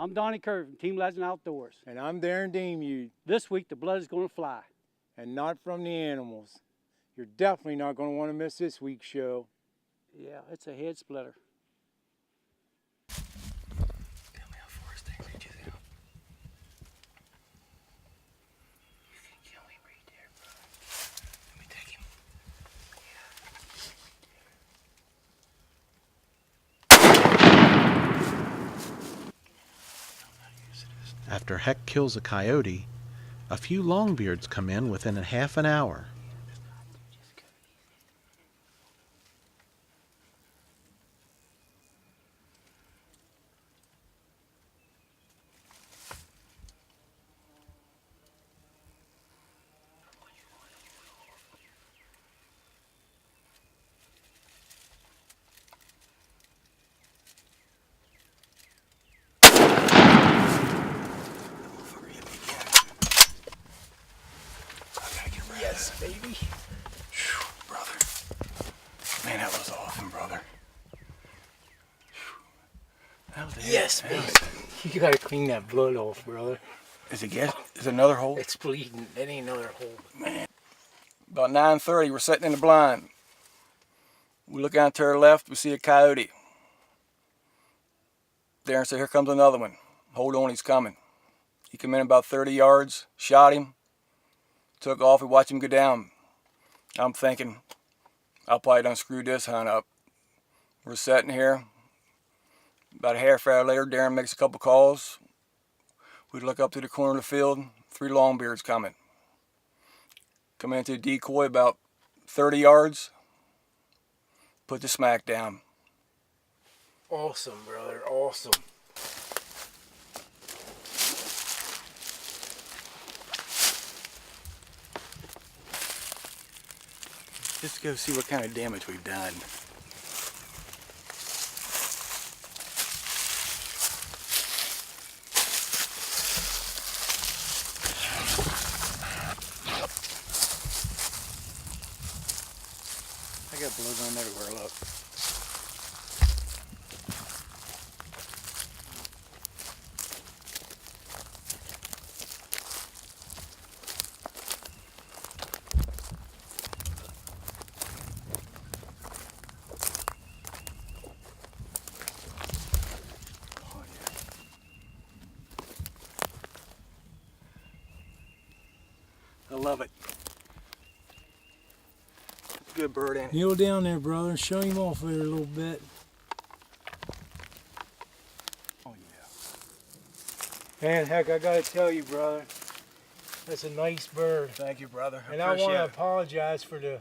I'm Donnie Kirby from Team Legend Outdoors. And I'm Darren Daymude. This week, the blood is going to fly. And not from the animals. You're definitely not going to want to miss this week's show. Yeah, it's a head splitter. Tell me how far this thing reaches out. You can kill him right there, brother. Let me take him. Yeah. After Heck kills a coyote, a few longbeards come in within a half an hour. Yes, baby. Whew, brother. Man, that was awesome, brother. That was yes, man. You gotta clean that blood off, brother. Is it gas? Is it another hole? It's bleeding. That ain't another hole. Man. About 9:30, we're sitting in the blind. We look out to our left, we see a coyote. Darren said, here comes another one. Hold on, he's coming. He came in about 30 yards, shot him, took off, we watched him go down. I'm thinking, I'll probably done screwed this hunt up. We're sitting here. About a half hour later, Darren makes a couple calls. We look up to the corner of the field, 3 longbeards coming. Come into the decoy about 30 yards, put the smack down. Awesome, brother, awesome. Just to go see what kind of damage we've done. I got blood on everywhere, look. I love it. It's a good bird, ain't it? Kneel down there, brother, and show him off there a little bit. Oh, yeah. Man, Heck, I gotta tell you, brother, that's a nice bird. Thank you, brother. And I want to apologize for the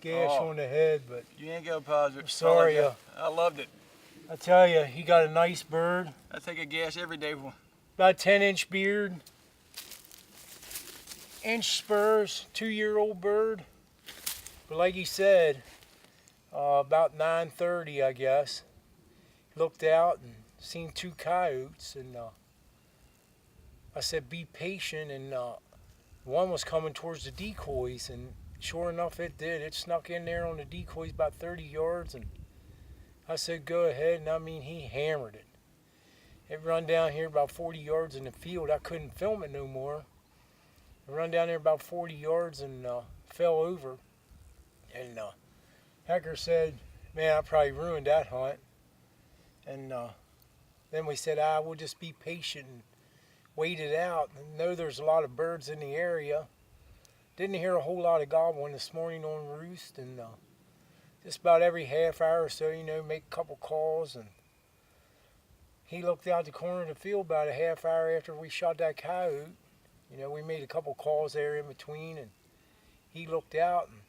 gash on the head, but You ain't got positive. I'm sorry. I loved it. I tell you, he got a nice bird. I take a gash every day. About 10-inch beard, inch spurs, 2-year-old bird. But like he said, about 9:30, I guess, looked out and seen 2 coyotes, and I said, be patient, and one was coming towards the decoys, and sure enough it did. It snuck in there on the decoys about 30 yards, and I said, go ahead, and I mean, he hammered it. It run down here about 40 yards in the field. I couldn't film it no more. It run down there about 40 yards and fell over. And Hecker said, man, I probably ruined that hunt. And then we said, we'll just be patient and wait it out. And know there's a lot of birds in the area. Didn't hear a whole lot of gobbling this morning on roost. And just about every half hour or so, you know, make a couple calls. And he looked out the corner of the field about a half hour after we shot that coyote. You know, we made a couple calls there in between, and he looked out and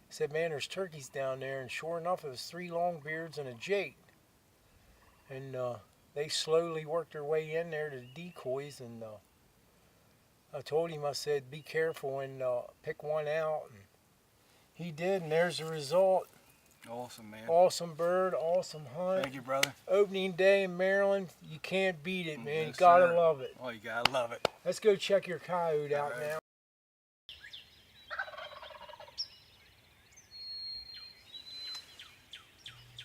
said, man, there's turkeys down there. And sure enough, it was 3 longbeards and a jake. And they slowly worked their way in there to the decoys. And I told him, I said, be careful and pick one out. And he did, and there's the result. Awesome, man. Awesome bird, awesome hunt. Thank you, brother. Opening day in Maryland, you can't beat it, man. Yes, you gotta sir. love it. Oh, you gotta love it. Let's go check your coyote out All right. now.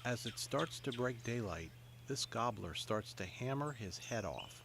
As it starts to break daylight, this gobbler starts to hammer his head off.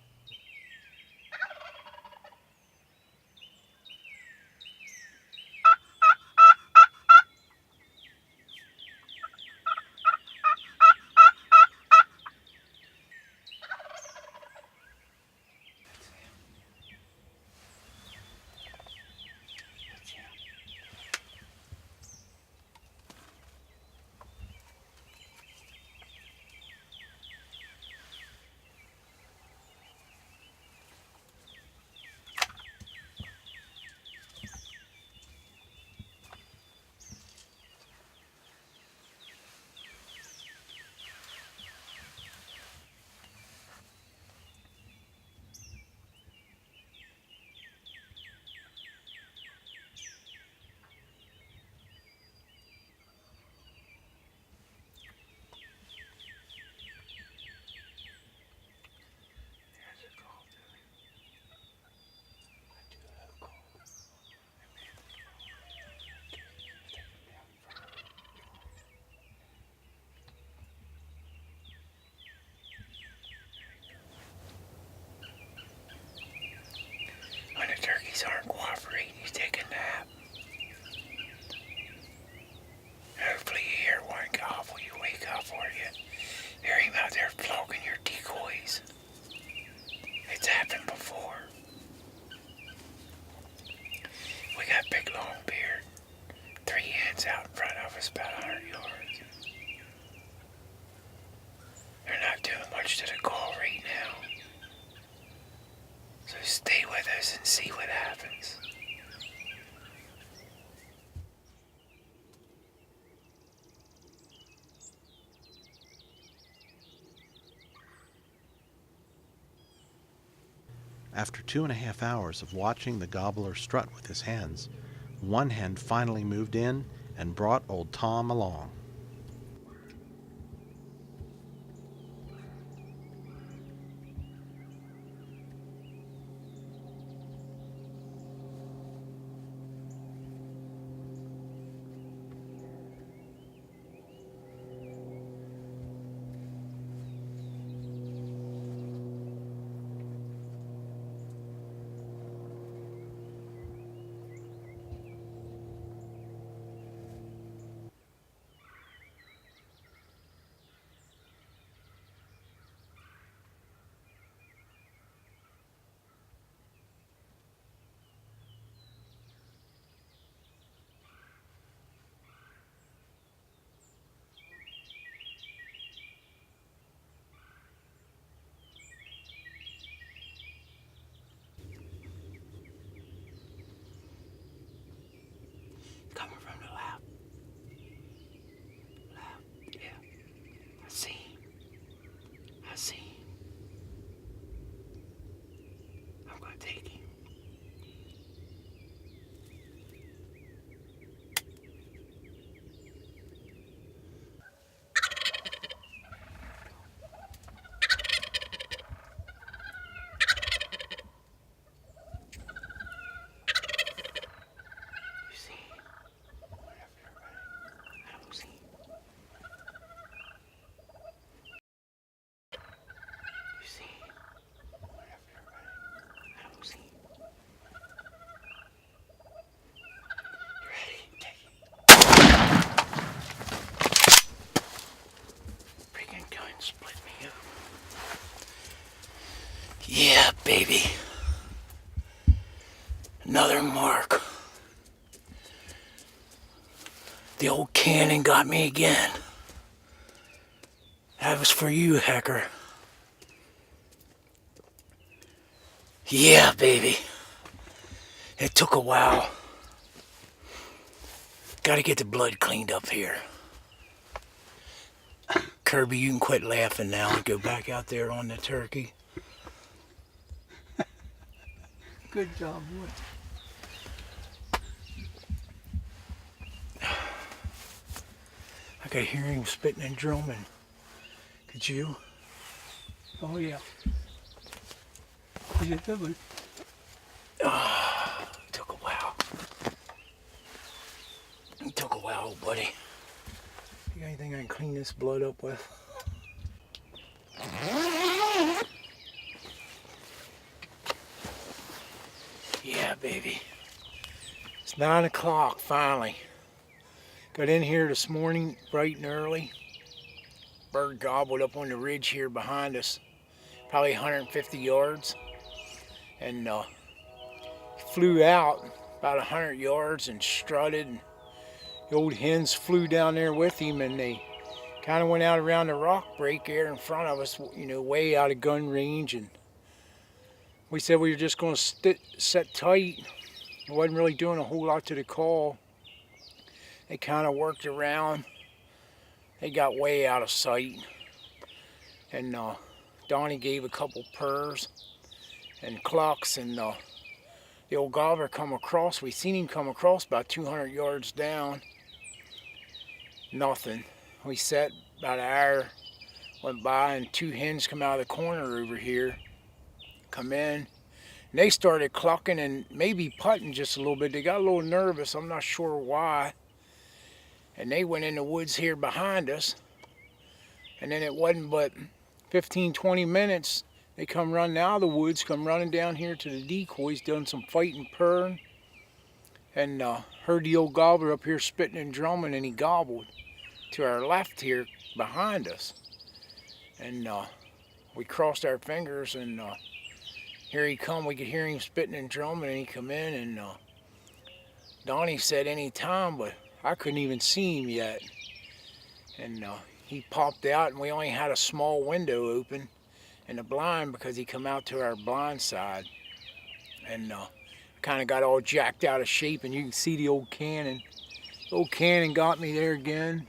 When the turkeys aren't cooperating, you take a nap. Hopefully you hear one gobble, you wake up or you hear him out there flogging your decoys. It's happened before. We got big long beard, 3 hens out in front of us about 100 yards. They're not doing much to the call right now. So stay with us and see what happens. After 2.5 hours of watching the gobbler strut with his hens, one hen finally moved in and brought old Tom along. Coming from the lab. Lab, yeah. I see him. I see him. I'm gonna take him. You see him? Whatever you're running. I don't see him. You see him? Whatever you're running. I don't see him. You ready? Take it. Freaking gun split me up. Yeah, baby. Another mark. The old cannon got me again. That was for you, Hecker. Yeah, baby. It took a while. Gotta get the blood cleaned up here. Kirby, you can quit laughing now and go back out there on the turkey. Good job, boy. I could hear him spitting and drumming. Could you? Oh, yeah. He's a good one. It took a while. It took a while, buddy. You got anything I can clean this blood up with? baby. It's 9 o'clock finally. Got in here this morning bright and early. Bird gobbled up on the ridge here behind us, probably 150 yards. And flew out about 100 yards and strutted. And the old hens flew down there with him, and they kind of went out around the rock break there in front of us, you know, way out of gun range. And we said we were just going to sit tight. I wasn't really doing a whole lot to the call. They kind of worked around. They got way out of sight. And Donnie gave a couple purrs and clucks, and the old gobbler come across. We seen him come across about 200 yards down. Nothing. We sat about an hour, went by, and two hens come out of the corner over here, come in. And they started clucking and maybe putting just a little bit. They got a little nervous, I'm not sure why. And they went in the woods here behind us. And then it wasn't but 15, 20 minutes, they come running out of the woods, come running down here to the decoys, done some fighting, purring. And heard the old gobbler up here spitting and drumming, and he gobbled to our left here behind us. And we crossed our fingers, and here he come. We could hear him spitting and drumming, and he come in, and Donnie said any time, but I couldn't even see him yet. And he popped out, and we only had a small window open in the blind because he come out to our blind side. And kind of got all jacked out of shape, and you can see the old cannon. The old cannon got me there again.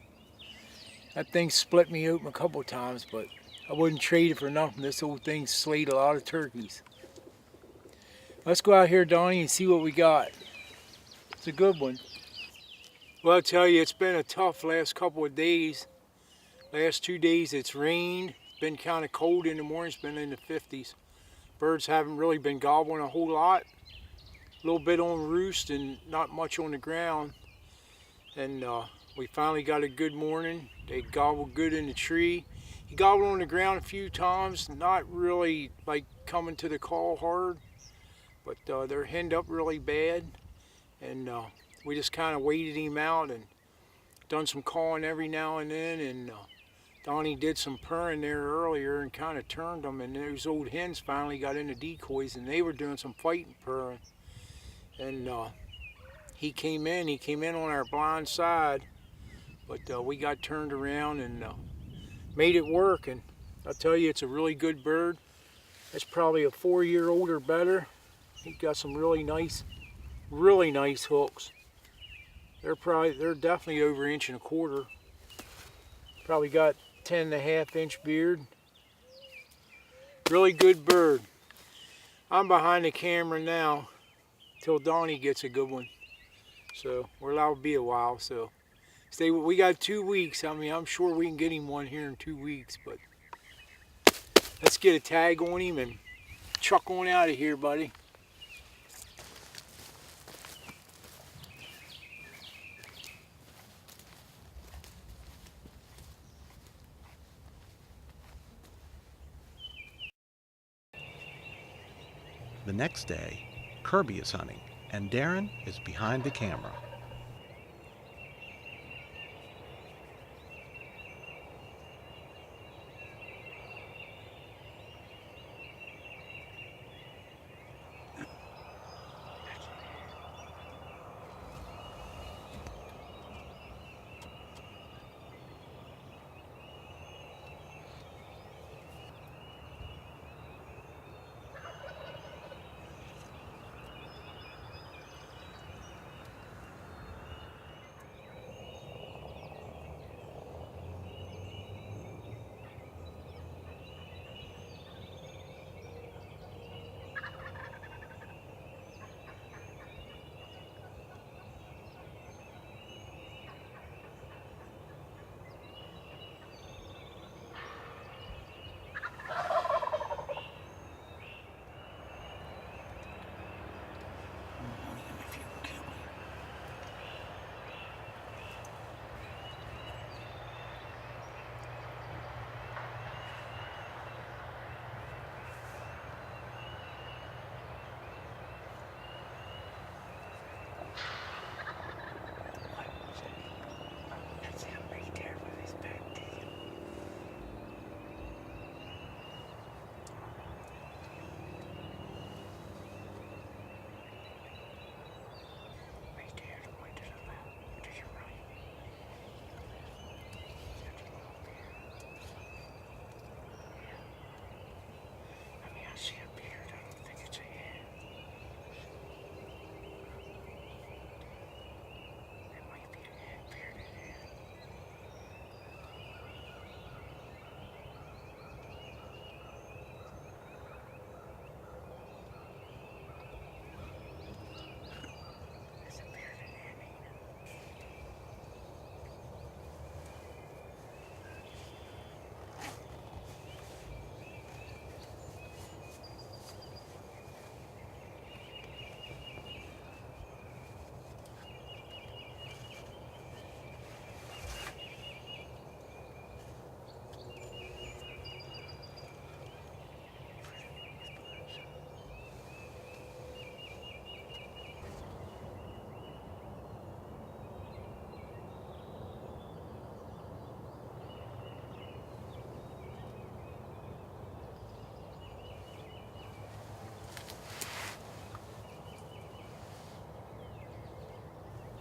That thing split me open a couple times, but I wouldn't trade it for nothing. This old thing slayed a lot of turkeys. Let's go out here, Donnie, and see what we got. It's a good one. Well, I'll tell you, it's been a tough last couple of days. Last 2 days it's rained. It's been kind of cold in the morning. It's been in the 50s. Birds haven't really been gobbling a whole lot. A little bit on roost and not much on the ground. And we finally got a good morning. They gobbled good in the tree. He gobbled on the ground a few times, not really like coming to the call hard, but they're henned up really bad. And we just kind of waited him out and done some calling every now and then. And Donnie did some purring there earlier and kind of turned them. And those old hens finally got into decoys, and they were doing some fighting purring. And he came in on our blind side, but we got turned around and made it work. And I'll tell you, it's a really good bird. It's probably a 4-year-old or better. He's got some really nice hooks. They're definitely over 1.25 inches. Probably got 10.5-inch beard. Really good bird. I'm behind the camera now till Donnie gets a good one. So we're allowed to be a while. So we got 2 weeks. I mean, I'm sure we can get him one here in 2 weeks, but let's get a tag on him and chuck on out of here, buddy. The next day, Kirby is hunting, and Darren is behind the camera.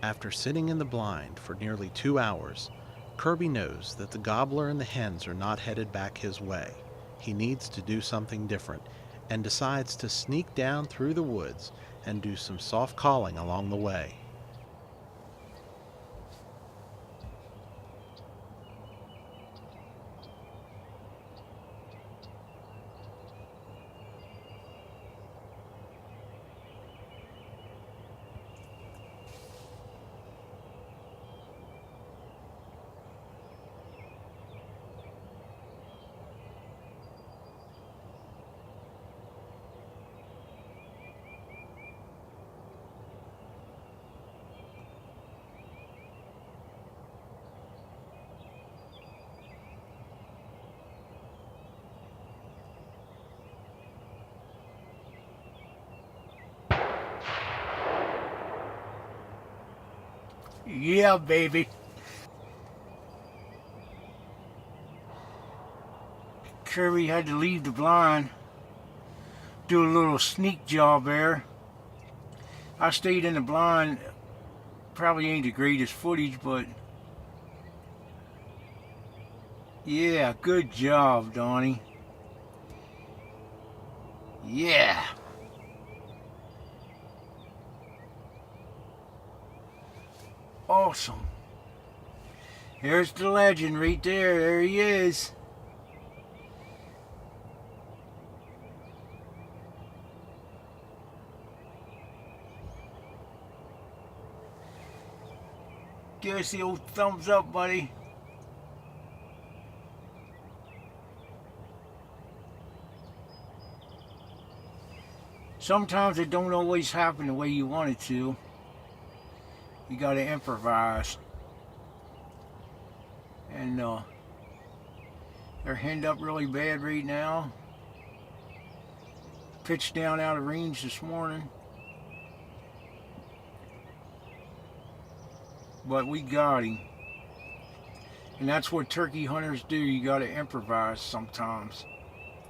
After sitting in the blind for nearly 2 hours, Kirby knows that the gobbler and the hens are not headed back his way. He needs to do something different and decides to sneak down through the woods and do some soft calling along the way. Yeah, baby. Kirby had to leave the blind, do a little sneak job there. I stayed in the blind. Probably ain't the greatest footage, but yeah, good job, Donnie. Yeah. Awesome. There's the legend right there. There he is. Give us the old thumbs up, buddy. Sometimes it don't always happen the way you want it to. You gotta improvise. And they're henned up really bad right now. Pitched down out of range this morning. But we got him. And that's what turkey hunters do. You gotta improvise sometimes.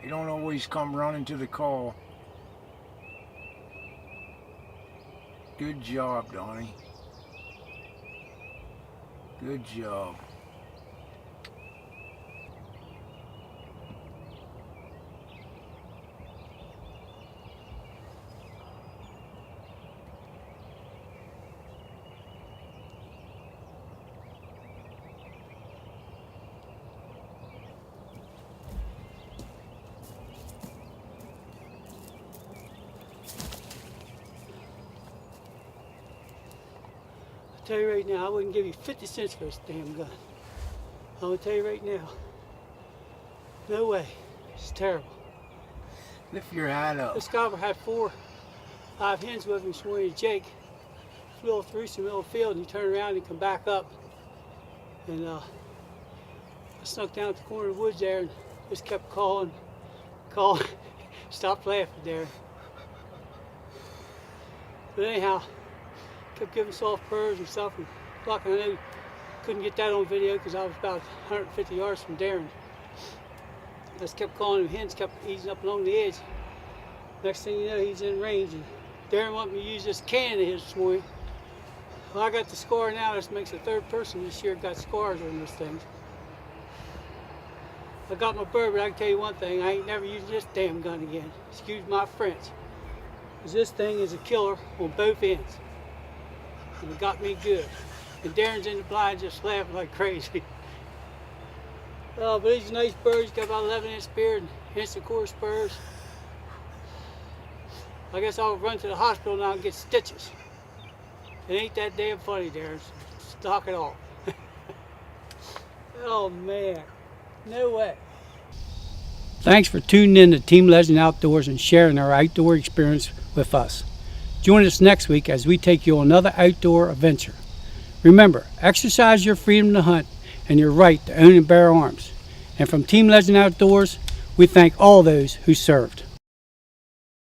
They don't always come running to the call. Good job, Donnie. Good job. I'll tell you right now, I wouldn't give you 50 cents for this damn gun. I'm gonna tell you right now, no way. It's terrible. Lift your hat up. This gobbler had 4, 5 hens with him, swinging Jake. Flew off through some middle field and he turned around and come back up. And I snuck down at the corner of the woods there and just kept calling. Stopped laughing there. But anyhow, kept giving soft purrs and stuff. And luckily, I knew couldn't get that on video because I was about 150 yards from Darren. I just kept calling him. Hens kept easing up along the edge. Next thing you know, he's in range. And Darren wanted me to use this can of his this morning. Well, I got the scar now. This makes the 3rd person this year got scars on those things. I got my bird, but I can tell you one thing. I ain't never using this damn gun again. Excuse my French. Because this thing is a killer on both ends. And it got me good. And Darren's in the blind just laughing like crazy. But he's a nice bird. He's got about 11-inch beard and instant core spurs. I guess I'll run to the hospital now and get stitches. It ain't that damn funny, Darren. Knock it off. Oh man, no way. Thanks for tuning in to Team Legend Outdoors and sharing our outdoor experience with us. Join us next week as we take you on another outdoor adventure. Remember, exercise your freedom to hunt and your right to own and bear arms. And from Team Legend Outdoors, we thank all those who served.